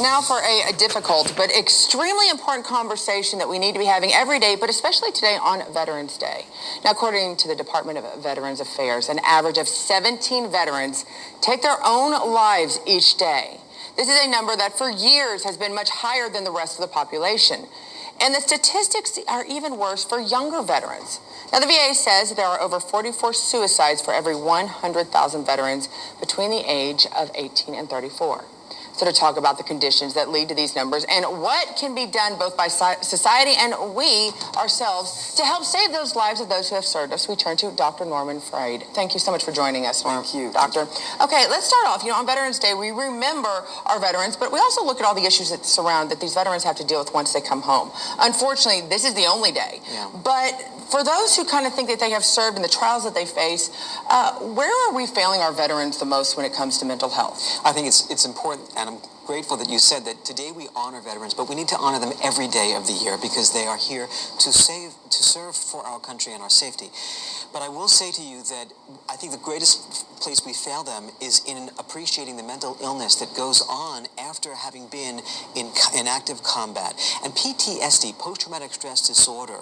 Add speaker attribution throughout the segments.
Speaker 1: Now for a difficult but extremely important conversation that we need to be having every day, but especially today on Veterans Day. Now, according to the Department of Veterans Affairs, an average of 17 veterans take their own lives each day. This is a number that for years has been much higher than the rest of the population. And the statistics are even worse for younger veterans. Now, the VA says there are over 44 suicides for every 100,000 veterans between the age of 18 and 34. So to talk about the conditions that lead to these numbers and what can be done both by society and we ourselves to help save those lives of those who have served us, we turn to Dr. Norman Freud. Thank you so much for joining us, Norm.
Speaker 2: Thank you,
Speaker 1: Doctor. Okay, let's start off. On Veterans Day, we remember our veterans, but we also look at all the issues that surround that these veterans have to deal with once they come home. Unfortunately, this is the only day. Yeah. But for those who kind of think that they have served and the trials that they face, where are we failing our veterans the most when it comes to mental health?
Speaker 2: I think it's important, and I'm grateful that you said that today we honor veterans, but we need to honor them every day of the year because they are here to serve for our country and our safety. But I will say to you that I think the greatest place we fail them is in appreciating the mental illness that goes on after having been in active combat. And PTSD, post-traumatic stress disorder,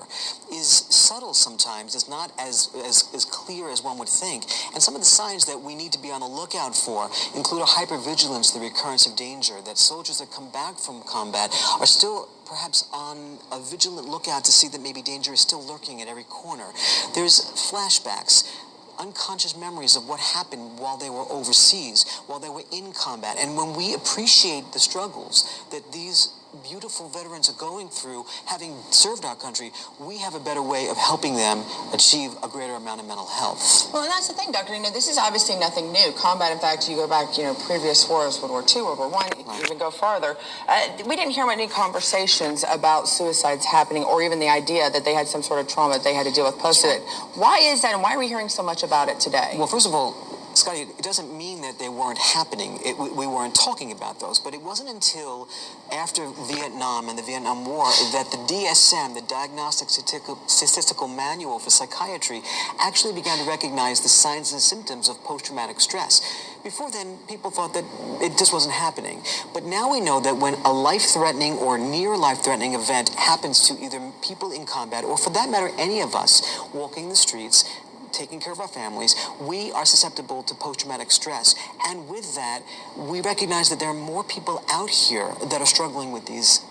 Speaker 2: is subtle sometimes. It's not as clear as one would think. And some of the signs that we need to be on the lookout for include a hypervigilance, the recurrence of danger, that soldiers that come back from combat are still perhaps on a vigilant lookout to see that maybe danger is still lurking at every corner. There's flashbacks, unconscious memories of what happened while they were overseas, while they were in combat. And when we appreciate the struggles that these beautiful veterans are going through, having served our country, we have a better way of helping them achieve a greater amount of mental health.
Speaker 1: Well, and that's the thing, Doctor. This is obviously nothing new. Combat, in fact, you go back, previous wars, World War II, World War I, right. Even go farther. We didn't hear any conversations about suicides happening or even the idea that they had some sort of trauma that they had to deal with post it. Why is that, and why are we hearing so much about it today?
Speaker 2: Well, first of all, Scotty, it doesn't mean that they weren't happening. We weren't talking about those. But it wasn't until after Vietnam and the Vietnam War that the DSM, the Diagnostic Statistical Manual for Psychiatry, actually began to recognize the signs and symptoms of post-traumatic stress. Before then, people thought that it just wasn't happening. But now we know that when a life-threatening or near-life-threatening event happens to either people in combat, or for that matter, any of us walking the streets, taking care of our families, we are susceptible to post-traumatic stress. And with that, we recognize that there are more people out here that are struggling with these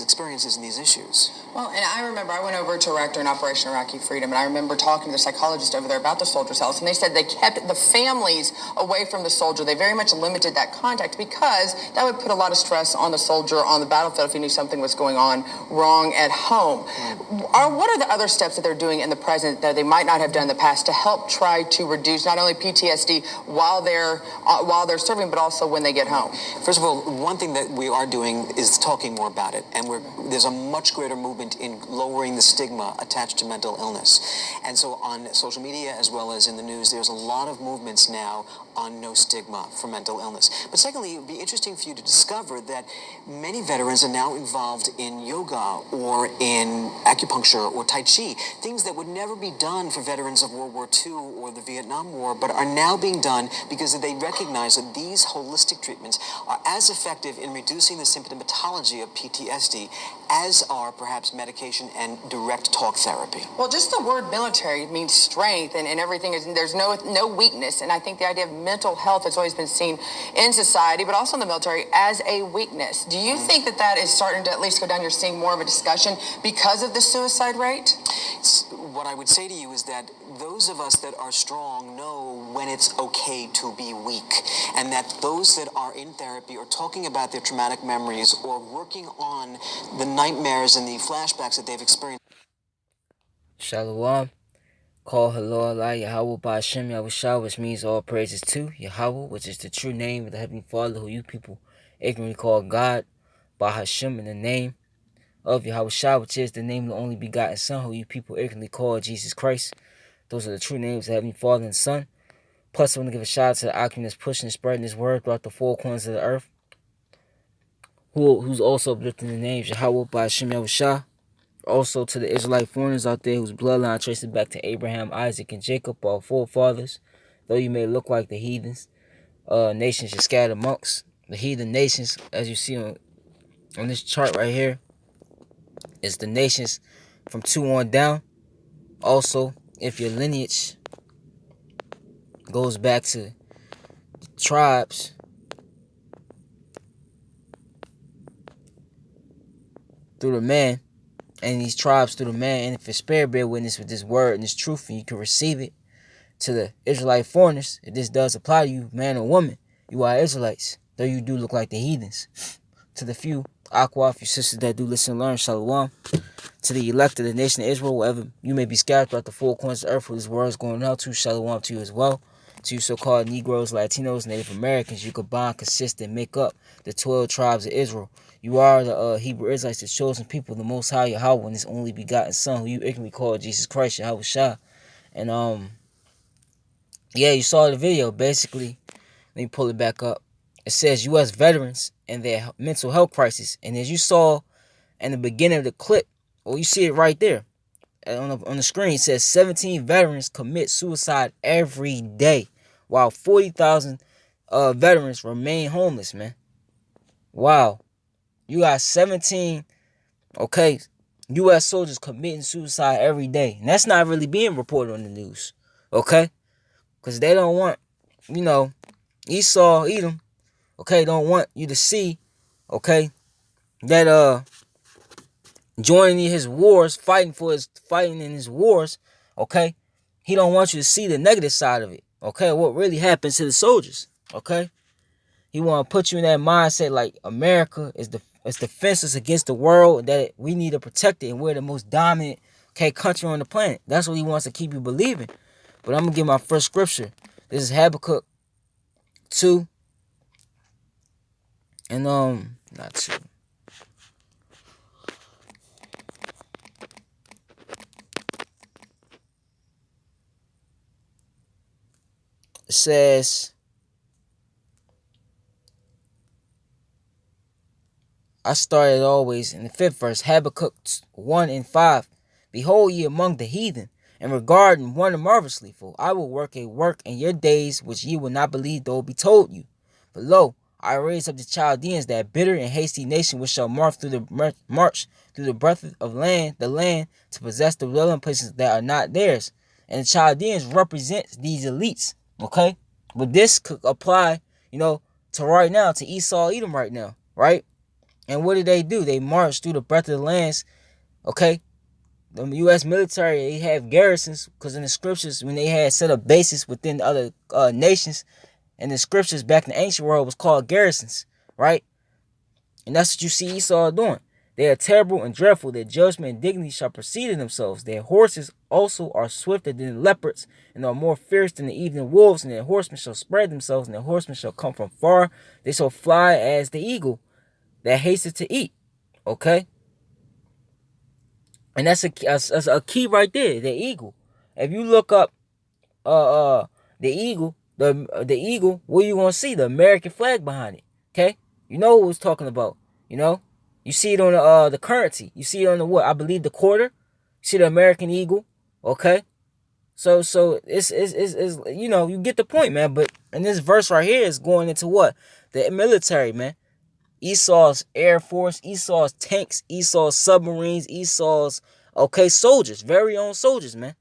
Speaker 2: experiences and these issues.
Speaker 1: Well, and I remember I went over to Iraq during Operation Iraqi Freedom, and I remember talking to the psychologist over there about the soldiers' health, and they said they kept the families away from the soldier. They very much limited that contact because that would put a lot of stress on the soldier on the battlefield if he knew something was going on wrong at home. What are the other steps that they're doing in the present that they might not have done in the past to help try to reduce not only PTSD while they're serving, but also when they get home?
Speaker 2: First of all, one thing that we are doing is talking more about it, and there's a much greater movement in lowering the stigma attached to mental illness. And so on social media as well as in the news, there's a lot of movements now on no stigma for mental illness. But secondly, it would be interesting for you to discover that many veterans are now involved in yoga or in acupuncture or Tai Chi, things that would never be done for veterans of World War II or the Vietnam War, but are now being done because they recognize that these holistic treatments are as effective in reducing the symptomatology of PTSD as are perhaps medication and direct talk therapy.
Speaker 1: Well, just the word military means strength and everything. There's no weakness. And I think the idea of mental health has always been seen in society, but also in the military, as a weakness. Do you think that is starting to at least go down? You're seeing more of a discussion because of the suicide rate?
Speaker 2: What I would say to you is that those of us that are strong know when it's okay to be weak, and that those that are in therapy or talking about their traumatic memories or working on the nightmares and the flashbacks that they've experienced.
Speaker 3: Shalom. Call hello Allah Yahweh Ba'ashem Yahushua, which means all praises to Yahweh, which is the true name of the Heavenly Father, who you people ignorantly call God, Ba'ashem, in the name of Yahushua, which is the name of the only begotten Son, who you people ignorantly call Jesus Christ. Those are the true names of the Heavenly Father and Son. Plus, I want to give a shout out to the Akim that's pushing and spreading this word throughout the four corners of the earth, who's also uplifting the names Yahweh Ba'ashem Yahushua. Also to the Israelite foreigners out there whose bloodline traces back to Abraham, Isaac, and Jacob, our forefathers. Though you may look like the heathens, nations you scattered amongst, The heathen nations, as you see on this chart right here, is the nations from 2 on down. Also, if your lineage goes back to tribes through the man, and these tribes through the man, and if your spirit bear witness with this word and this truth, and you can receive it to the Israelite foreigners, if this does apply to you, man or woman, you are Israelites, though you do look like the heathens. To the few, Aqua, you sisters that do listen and learn, Shalom. To the elect of the nation of Israel, wherever you may be scattered throughout the four corners of the earth where this word is going out to, Shalom to you as well. To you so-called Negroes, Latinos, Native Americans, you could bond, consist, and make up the 12 tribes of Israel. You are the Hebrew Israelites, the chosen people, the Most High Yahweh, and His only begotten Son, who you ignorantly call Jesus Christ, Yahweh Shah. And yeah, you saw the video. Basically, let me pull it back up. It says U.S. veterans and their mental health crisis. And as you saw in the beginning of the clip, well, you see it right there on the screen. It says 17 veterans commit suicide every day, while 40,000 veterans remain homeless, man. Wow. You got 17, okay, U.S. soldiers committing suicide every day. And that's not really being reported on the news, okay? Because they don't want, Esau, Edom, okay, don't want you to see, okay, that joining in his wars, fighting in his wars, okay, he don't want you to see the negative side of it, okay, what really happens to the soldiers, okay. He want to put you in that mindset like America is defenseless against the world, that we need to protect it, and we're the most dominant, okay, country on the planet. That's what he wants to keep you believing. But I'm gonna give my first scripture. This is Habakkuk 2, and not 2. It says, I started always in the 5th verse, Habakkuk 1 and 5. Behold ye among the heathen, and regard and wonder marvelously, for I will work a work in your days which ye will not believe, though it be told you. But lo, I raise up the Chaldeans, that bitter and hasty nation, which shall march through the breadth of the land, to possess the dwelling places that are not theirs. And the Chaldeans represents these elites, okay? But this could apply, to right now, to Esau, Edom right now, right? And what do? They march through the breadth of the lands, okay? The U.S. military, they have garrisons, because in the scriptures, when they had set up bases within other nations, in the scriptures back in the ancient world, was called garrisons, right? And that's what you see Esau doing. They are terrible and dreadful. Their judgment and dignity shall proceed in themselves. Their horses also are swifter than the leopards, and are more fierce than the evening wolves. And their horsemen shall spread themselves, and their horsemen shall come from far. They shall fly as the eagle that hasteth to eat. Okay? And that's a key right there, the eagle. If you look up the eagle, the eagle, what you gonna see? The American flag behind it. Okay? You know what I was talking about. You see it on the currency. You see it on the what? I believe the quarter. You see the American eagle. Okay? So it's you get the point, man. But in this verse right here is going into what? The military, man. Esau's Air Force, Esau's tanks, Esau's submarines, Esau's, soldiers, very own soldiers, man.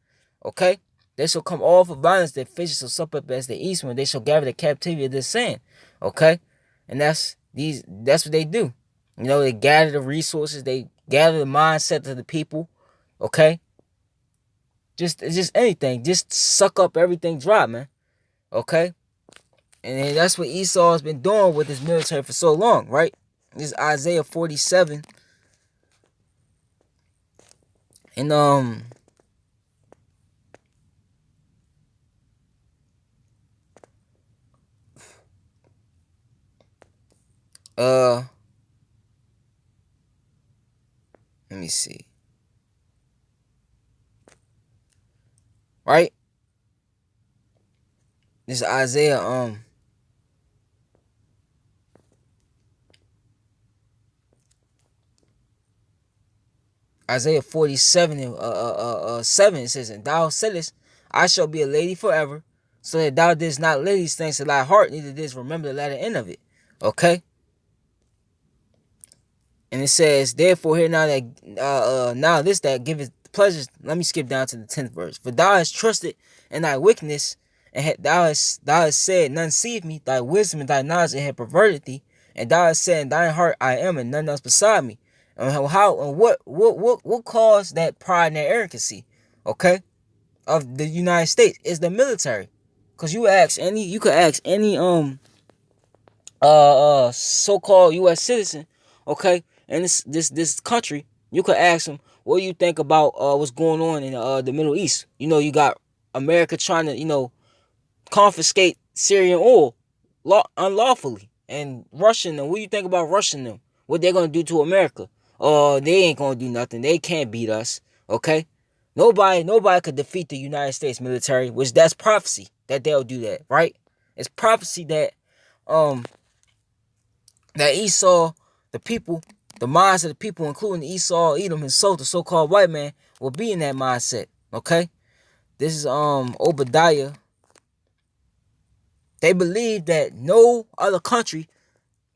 Speaker 3: Okay? They shall come all for violence, their faces shall sup up as the east when they shall gather the captivity of this sand. Okay? And that's what they do. They gather the resources, they gather the mindset of the people. Okay? Just anything. Just suck up everything dry, man. Okay? And that's what Esau has been doing with his military for so long, right? This is Isaiah 47. And let me see. Right? This is Isaiah 47 and 7. It says, and thou saidest, I shall be a lady forever, so that thou didst not lay these things to thy heart, neither didst remember the latter end of it. Okay? And it says, therefore, here now that now this that giveth pleasures. Let me skip down to the 10th verse. For thou hast trusted in thy wickedness, and thou hast said, none seeth me. Thy wisdom and thy knowledge had perverted thee, and thou hast said in thine heart, I am, and none else beside me. And how and what caused that pride and that arrogancy? Okay, of the United States is the military, because you could ask any so-called U.S. citizen, okay, in this country, you could ask them, what do you think about what's going on in the Middle East? You got America trying to confiscate Syrian oil unlawfully, and Russian them. What do you think about Russian them? What they're gonna do to America? They ain't gonna do nothing. They can't beat us. Okay, nobody could defeat the United States military, which that's prophecy that they'll do that, right? It's prophecy um that Esau, the people, the minds of the people, including Esau, Edom, and the so-called white man, will be in that mindset. Okay, this is Obadiah. They believe that no other country,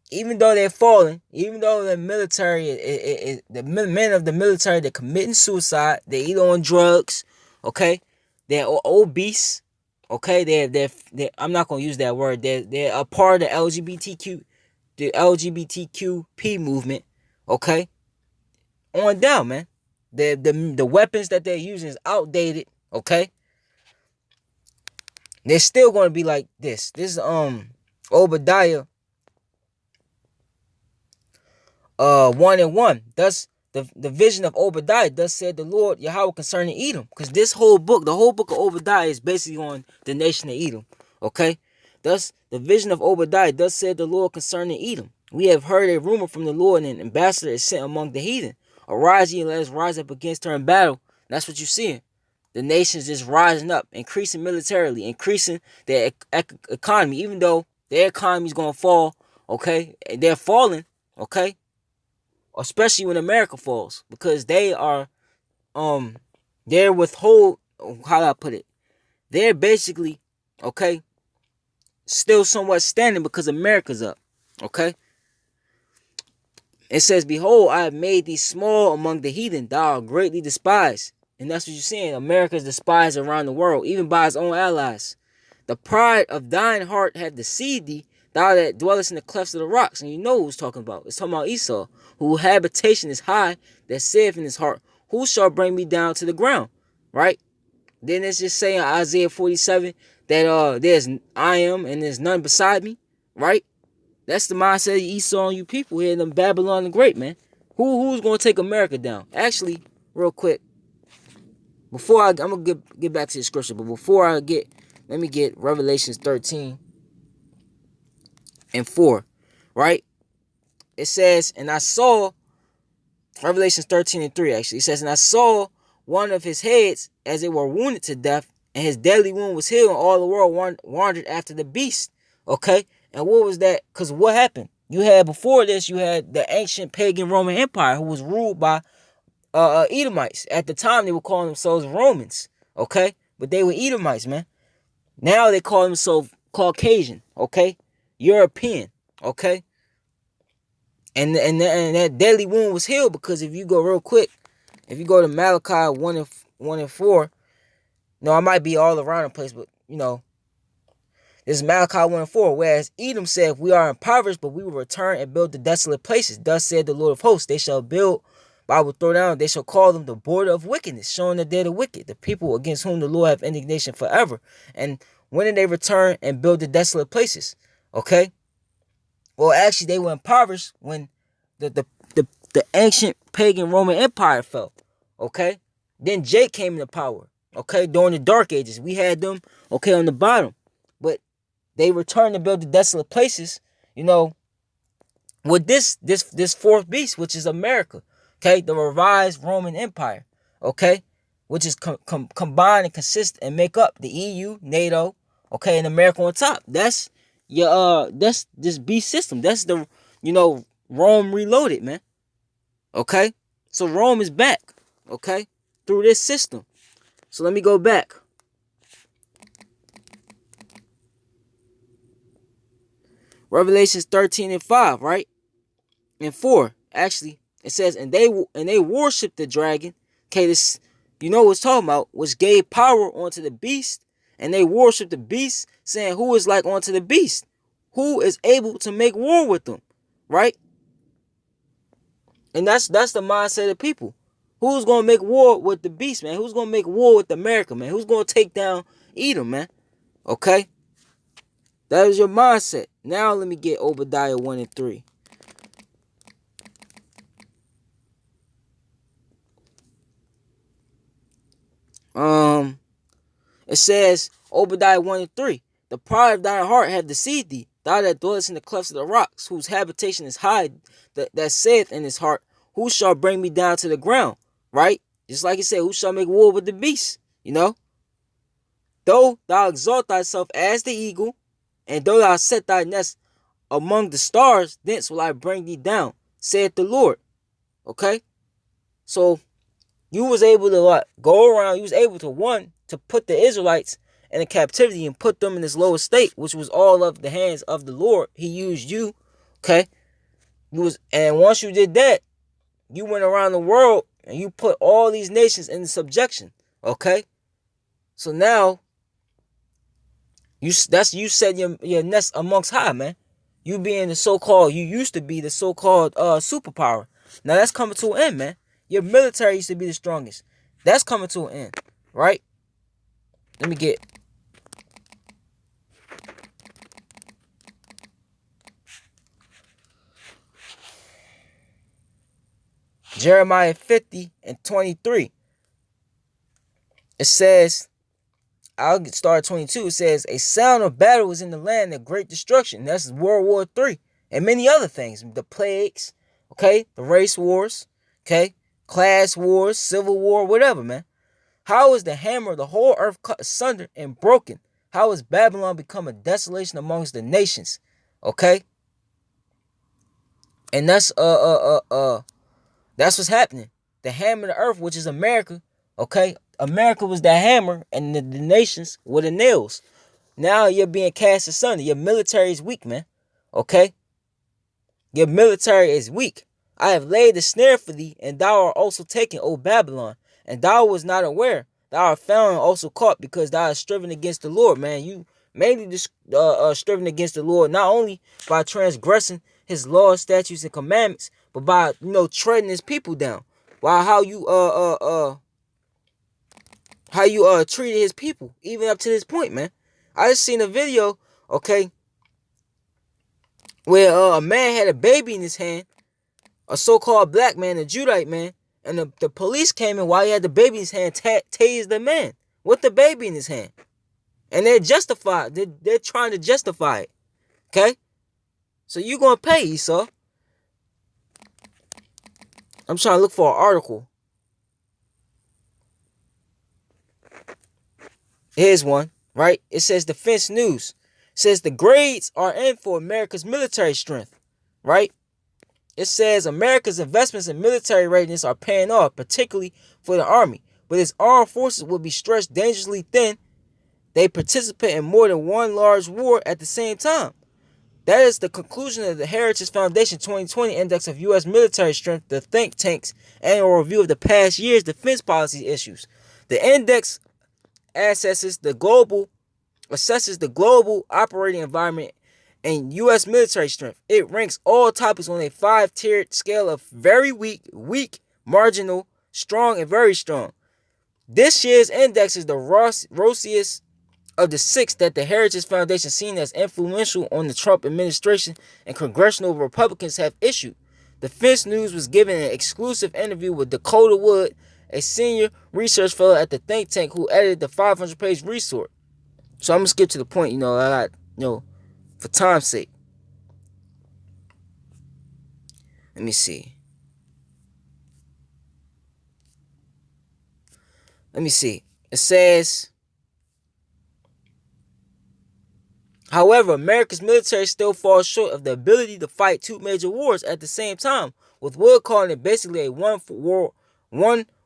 Speaker 3: even though they're falling, even though the military, the men of the military, they're committing suicide, they eat on drugs, okay, they're obese, okay, they're I'm not gonna use that word. They're a part of the LGBTQP movement, okay, on down, man. The weapons that they're using is outdated, okay. They're still gonna be like this. This is Obadiah 1:1. Thus the vision of Obadiah, thus said the Lord Yahweh concerning Edom. Because this whole book, the whole book of Obadiah is basically on the nation of Edom. Okay? Thus the vision of Obadiah, thus said the Lord concerning Edom. We have heard a rumor from the Lord, and an ambassador is sent among the heathen. Arise ye and let us rise up against her in battle. That's what you're seeing. The nations is rising up, increasing militarily, increasing their economy, even though their economy is going to fall, okay? They're falling, okay? Especially when America falls, because they're withhold, how do I put it? They're basically, okay, still somewhat standing because America's up, okay? It says, behold, I have made thee small among the heathen, thou art greatly despised. And that's what you're seeing. America is despised around the world, even by its own allies. The pride of thine heart hath deceived thee, thou that dwellest in the clefts of the rocks. And you know who's talking about. It's talking about Esau, whose habitation is high, that saith in his heart, who shall bring me down to the ground? Right? Then it's just saying Isaiah 47 that there's I am and there's none beside me. Right? That's the mindset of Esau and you people here in Babylon the Great, man. Who's gonna take America down? Actually, real quick, before I'm gonna get back to the scripture, but before let me get Revelations 13:4, right? It says, and I saw, Revelations 13:3 actually, it says, and I saw one of his heads as it were wounded to death, and his deadly wound was healed, and all the world wandered after the beast. Okay, and what was that? Because what happened? You had before this, you had the ancient pagan Roman Empire, who was ruled by Edomites. At the time, they were calling themselves Romans. Okay, but they were Edomites, man. Now they call themselves Caucasian. Okay, European. Okay, and that deadly wound was healed, because if you go real quick, if you go to Malachi 1:4, no, I might be all around the place, but this is Malachi 1:4. Whereas Edom said, we are impoverished, but we will return and build the desolate places. Thus said the Lord of hosts, they shall build, but I will throw down, they shall call them the border of wickedness, showing that they're the wicked, the people against whom the Lord have indignation forever. And when did they return and build the desolate places? Okay? Well, actually, they were impoverished when the ancient pagan Roman Empire fell. Okay? Then Jake came into power. Okay? During the Dark Ages, we had them, okay, on the bottom. But they returned to build the desolate places, with this fourth beast, which is America, okay, the revised Roman Empire, okay, which is combined and consist and make up the EU, NATO, okay, and America on top. That's that's this beast system. That's the Rome reloaded, man. Okay, so Rome is back, okay, through this system. So let me go back. Revelations 13 and 5, right? And 4, actually. It says, and they worshiped the dragon. Okay, this, you know what it's talking about, which gave power onto the beast. And they worshiped the beast, saying, who is like unto the beast? Who is able to make war with them? Right? And that's the mindset of people. Who's gonna make war with the beast, man? Who's gonna make war with America, man? Who's gonna take down Edom, man? Okay? That is your mindset. Now let me get Obadiah 1 and 3. It says, Obadiah 1 and 3. The pride of thine heart hath deceived thee, thou that dwellest in the clefts of the rocks, whose habitation is high, that saith in his heart, who shall bring me down to the ground? Right? Just like it said, who shall make war with the beast? You know? Though thou exalt thyself as the eagle, and though thou set thy nest among the stars, thence will I bring thee down, saith the Lord. Okay? So, you was able to go around, you was able to, one, to put the Israelites in a captivity and put them in this lower state, which was all of the hands of the Lord. He used you, okay? And once you did that, you went around the world and you put all these nations in subjection, okay? So now, you set your nest amongst high, man. You being you used to be the so-called superpower. Now that's coming to an end, man. Your military used to be the strongest. That's coming to an end, right? Let me get Jeremiah 50 and 23. It says, I'll start at 22. It says, a sound of battle was in the land of great destruction. That's World War III. And many other things. The plagues, okay? The race wars, okay? Class wars, civil war, whatever, man. How is the hammer of the whole earth cut asunder and broken? How has Babylon become a desolation amongst the nations? Okay? And that's what's happening. The hammer of the earth, which is America, okay? America was the hammer, and the nations were the nails. Now you're being cast asunder. Your military is weak, man. Okay? Your military is weak. I have laid the snare for thee, and thou art also taken, O Babylon. And thou was not aware. Thou art found and also caught, because thou hast striven against the Lord, man. You mainly striven against the Lord, not only by transgressing his laws, statutes, and commandments, but by, treading his people down. While how you treated his people, even up to this point, man. I just seen a video, okay, where a man had a baby in his hand, a so-called black man, a Judite man, and the police came in while he had the baby in his hand, tased the man with the baby in his hand. And they're justified. They're trying to justify it. Okay? So you're going to pay, Esau. I'm trying to look for an article. Here's one, right? It says Defense News. It says the grades are in for America's military strength, right? It says America's investments in military readiness are paying off, particularly for the Army. But its armed forces will be stretched dangerously thin. They participate in more than one large war at the same time. That is the conclusion of the Heritage Foundation 2020 Index of U.S. Military Strength, the think tank's annual review of the past year's defense policy issues. The index assesses the global operating environment and U.S. military strength. It ranks all topics on a 5-tiered scale of very weak, marginal, strong, and very strong. This year's index is the rosiest of the 6 that the Heritage Foundation, seen as influential on the Trump administration and congressional Republicans, have issued. Defense News was given an exclusive interview with Dakota Wood, a senior research fellow at the think tank who edited the 500-page report. So I'm going to skip to the point, for time's sake. Let me see. It says, however, America's military still falls short of the ability to fight 2 major wars at the same time, with Wood calling it basically a one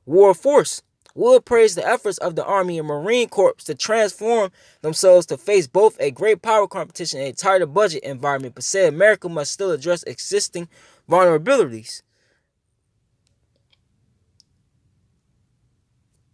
Speaker 3: war force. would praise the efforts of the Army and Marine Corps to transform themselves to face both a great power competition and a tighter budget environment, but said America must still address existing vulnerabilities.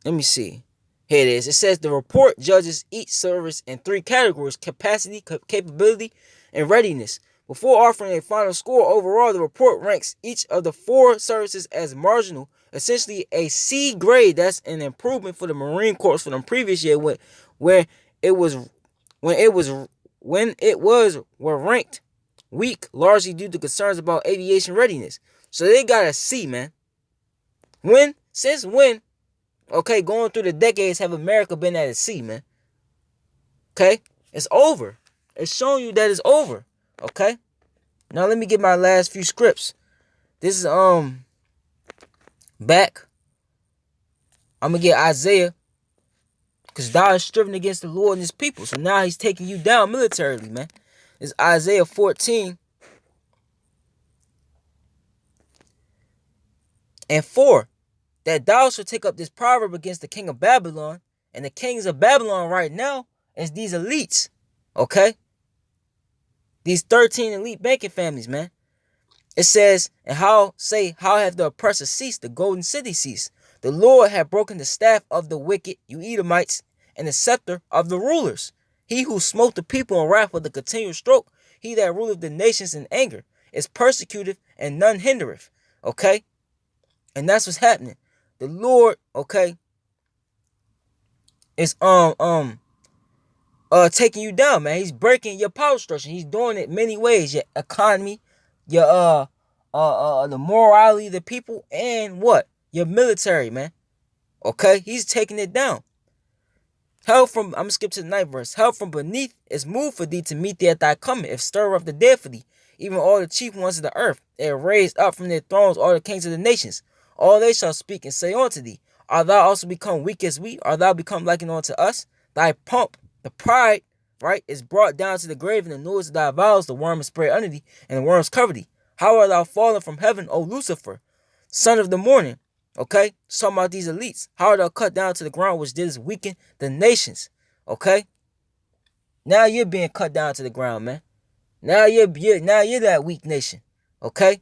Speaker 3: Let me see. Here it is. It says the report judges each service in 3 categories: capacity, capability, and readiness. Before offering a final score overall, the report ranks each of the 4 services as marginal, essentially a C grade. That's an improvement for the Marine Corps from the previous year where it was were ranked weak, largely due to concerns about aviation readiness. So they got a C, man. Since when? Okay, going through the decades, have America been at a C, man? Okay, it's over. It's showing you that it's over. Okay, now let me get my last few scripts. This is back. I'm gonna get Isaiah, because thou is striven against the Lord and his people. So now he's taking you down militarily, man. It's Isaiah 14 and 4. That thou shalt take up this proverb against the king of Babylon. And the kings of Babylon right now is these elites. Okay? These 13 elite banking families, man. It says, and how have the oppressor ceased, the golden city ceased. The Lord had broken the staff of the wicked, you Edomites, and the scepter of the rulers. He who smote the people in wrath with a continual stroke, he that ruleth the nations in anger, is persecuted and none hindereth. Okay? And that's what's happening. The Lord, okay, is taking you down, man. He's breaking your power structure. He's doing it many ways. Your economy, your the morality of the people, and what? Your military, man. Okay? He's taking it down. Hell from, I'm gonna skip to the 9th verse. Hell from beneath is moved for thee to meet thee at thy coming, if stir up the dead for thee. Even all the chief ones of the earth, they are raised up from their thrones, all the kings of the nations. All they shall speak and say unto thee, art thou also become weak as we? Art thou become likened unto us? Thy pomp, the pride, right, is brought down to the grave, and the noise of thy vows, the worm is spread under thee, and the worms cover thee. How art thou fallen from heaven, O Lucifer, son of the morning? Okay? Talking about these elites. How art thou cut down to the ground, which didst weaken the nations? Okay? Now you're being cut down to the ground, man. Now you're that weak nation. Okay?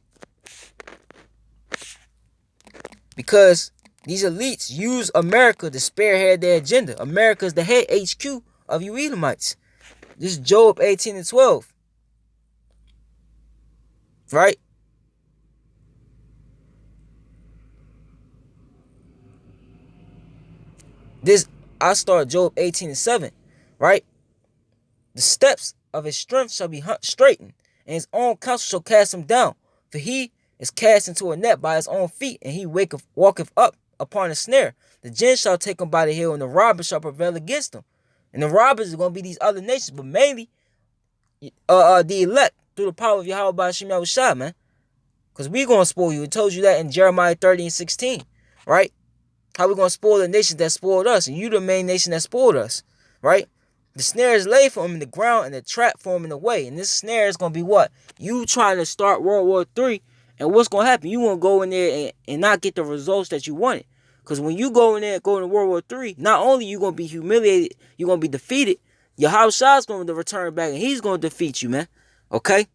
Speaker 3: Because these elites use America to spearhead their agenda. America is the head HQ of you Edomites. This is Job 18 and 12. Right? I start Job 18 and 7. Right? The steps of his strength shall be straightened, and his own counsel shall cast him down. For he is cast into a net by his own feet, and he walketh up upon a snare. The gin shall take him by the heel, and the robbers shall prevail against him. And the robbers are going to be these other nations, but mainly the elect through the power of Yahweh Ba'Shem Yahushua, man. Because we going to spoil you. It tells you that in Jeremiah 30 and 16, right? How we going to spoil the nations that spoiled us, and you the main nation that spoiled us, right? The snare is laid for him in the ground, and the trap for him in the way. And this snare is going to be what? You trying to start World War III, and what's going to happen? You want to go in there and not get the results that you wanted. Because when you go in there, go into World War III, not only you going to be humiliated, you're going to be defeated, your house is going to return back, and he's going to defeat you, man. Okay?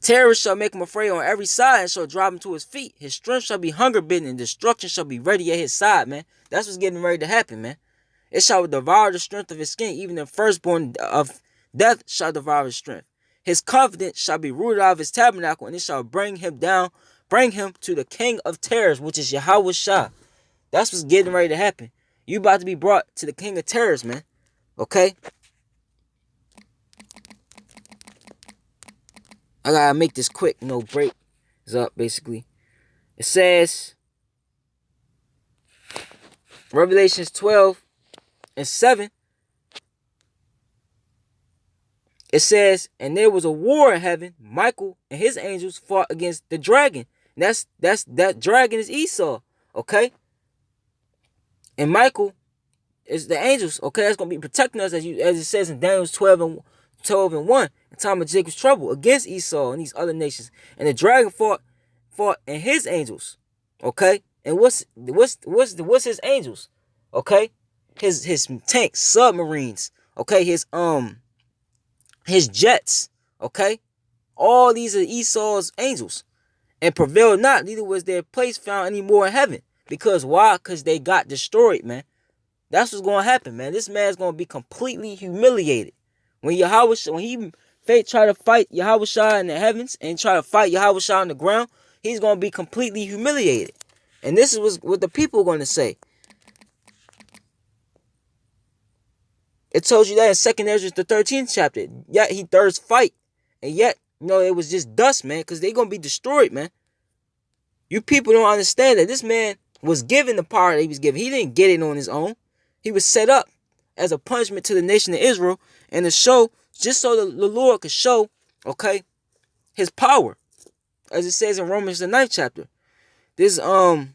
Speaker 3: Terror shall make him afraid on every side, and shall drive him to his feet. His strength shall be hunger bitten, and destruction shall be ready at his side, man. That's what's getting ready to happen, man. It shall devour the strength of his skin. Even the firstborn of death shall devour his strength. His confidence shall be rooted out of his tabernacle, and it shall bring him to the king of terrors, which is Yahweh Shah. That's what's getting ready to happen. You about to be brought to the king of terrors, man. Okay? I gotta make this quick. No break is up, basically. It says, Revelations 12 and 7. It says, and there was a war in heaven. Michael and his angels fought against the dragon. And that dragon is Esau. Okay? And Michael is the angels. Okay, that's gonna be protecting us as it says in Daniel 12 and 1. In time of Jacob's trouble against Esau and these other nations. And the dragon fought and his angels. Okay? And what's his angels? Okay? His tanks, submarines, okay, his jets, okay? All these are Esau's angels. And prevailed not, neither was their place found any more in heaven. Because why? Because they got destroyed, man. That's what's gonna happen, man. This man's gonna be completely humiliated. When he try to fight Yahweh in the heavens and try to fight Yahweh on the ground, he's gonna be completely humiliated. And this is what the people are gonna say. It tells you that in 2nd Ezra, the 13th chapter. Yet he thirsts fight. And yet, it was just dust, man, because they're going to be destroyed, man. You people don't understand that this man was given the power that he was given. He didn't get it on his own. He was set up as a punishment to the nation of Israel and to show, just so the Lord could show, okay, his power. As it says in Romans, the 9th chapter. This, Isaiah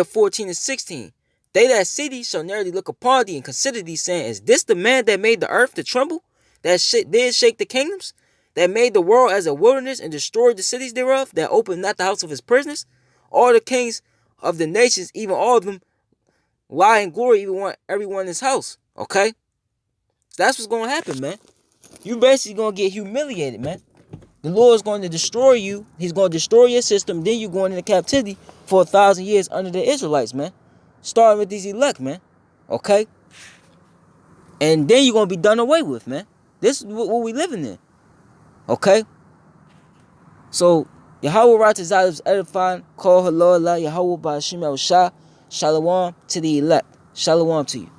Speaker 3: 14:16. They that see thee shall narrowly look upon thee and consider thee, saying, is this the man that made the earth to tremble? That did shake the kingdoms? That made the world as a wilderness and destroyed the cities thereof? That opened not the house of his prisoners? All the kings of the nations, even all of them, lie in glory, everyone in his house. Okay? That's what's going to happen, man. You basically going to get humiliated, man. The Lord is going to destroy you. He's going to destroy your system. Then you're going into captivity for 1,000 years under the Israelites, man. Starting with these elect, man. Okay? And then you're going to be done away with, man. This is what we living in. Okay? So, Yahweh Ratazah is edifying. Call Halal Allah Yahweh Ba'ashim Shah. Shalom to the elect. Shalom to you.